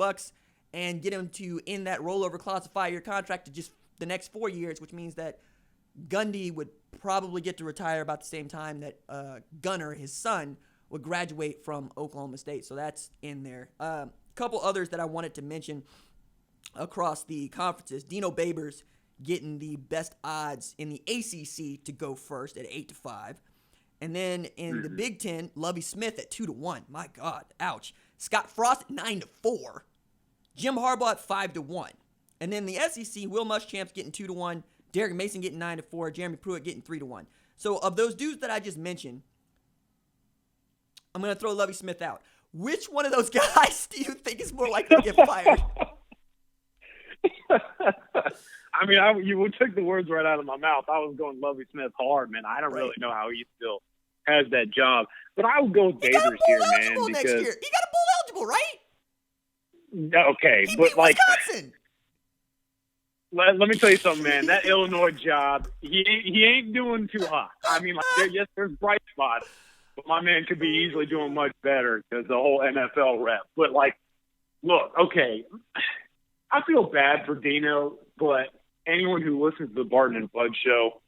and get him to end that rollover clause of 5-year contract to just the next 4 years, which means that Gundy would probably get to retire about the same time that Gunner, his son, would graduate from Oklahoma State. So that's in there. A couple others that I wanted to mention across the conferences. Dino Babers getting the best odds in the ACC to go first at 8-5. And then in the Big Ten, Lovie Smith at 2-1. My God, ouch. Scott Frost at 9-4. Jim Harbaugh at 5-1. And then the SEC, Will Muschamp's getting 2-1. Derek Mason getting 9-4. Jeremy Pruitt getting 3-1. So of those dudes that I just mentioned, I'm going to throw Lovie Smith out. Which one of those guys do you think is more likely to get fired? I mean, you took the words right out of my mouth. I was going Lovie Smith hard, man. I don't really know how he still has that job. But I would go with Babers here, man. Because next year. He got a bowl eligible, right? Okay, he but beat like Wisconsin. Let me tell you something, man. That Illinois job, he ain't doing too hot. I mean, like, there's bright spots, but my man could be easily doing much better because the whole NFL rep. But, like, look, okay, I feel bad for Dino, but anyone who listens to the Barton and Bud show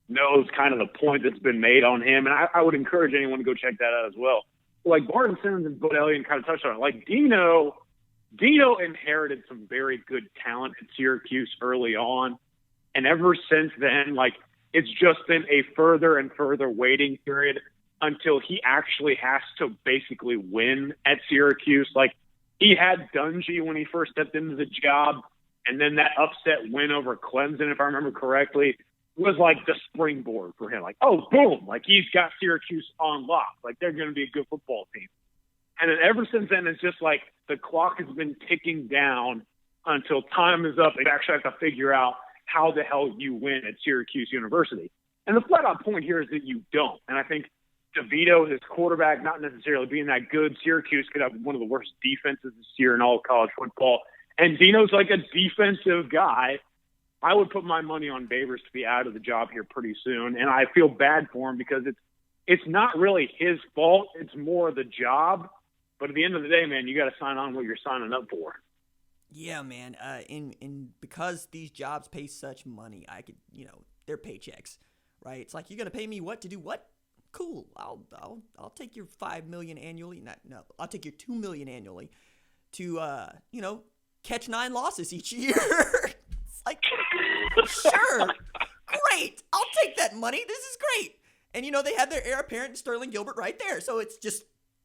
knows kind of the point that's been made on him, and I would encourage anyone to go check that out as well. Like, Barton Simmons and Bud Elliott kind of touched on it. Like, Dino inherited some very good talent at Syracuse early on, and ever since then, like, it's just been a further and further waiting period until he actually has to basically win at Syracuse. Like, he had Dungy when he first stepped into the job, and then that upset win over Clemson, if I remember correctly, was like the springboard for him. Like, oh, boom, like he's got Syracuse on lock. Like, they're going to be a good football team. And then ever since then, it's just like the clock has been ticking down until time is up. They actually have to figure out how the hell you win at Syracuse University. And the flat-out point here is that you don't. And I think DeVito, his quarterback, not necessarily being that good. Syracuse could have one of the worst defenses this year in all of college football. And Dino's like a defensive guy. I would put my money on Babers to be out of the job here pretty soon, and I feel bad for him because it's not really his fault. It's more the job. But at the end of the day, man, you got to sign on what you're signing up for. Yeah, man. In because these jobs pay such money, they're paychecks, right? It's like, you're gonna pay me what to do what? Cool. I'll take your $5 million annually. I'll take your $2 million annually to catch 9 losses each year. It's like, sure, great. I'll take that money. This is great. And they had their heir apparent Sterling Gilbert right there, so it's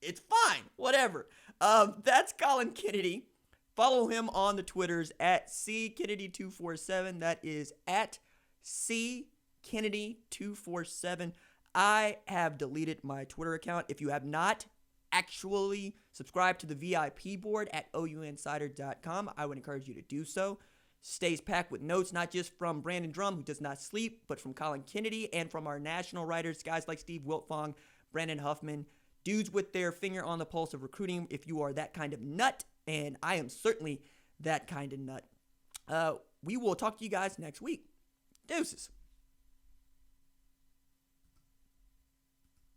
fine. Whatever. That's Colin Kennedy. Follow him on the Twitters at @CKennedy247. That is at @CKennedy247. I have deleted my Twitter account. If you have not actually subscribed to the VIP board at OUInsider.com, I would encourage you to do so. Stays packed with notes, not just from Brandon Drum, who does not sleep, but from Colin Kennedy and from our national writers, guys like Steve Wiltfong, Brandon Huffman, dudes with their finger on the pulse of recruiting. If you are that kind of nut, and I am certainly that kind of nut. We will talk to you guys next week. Deuces.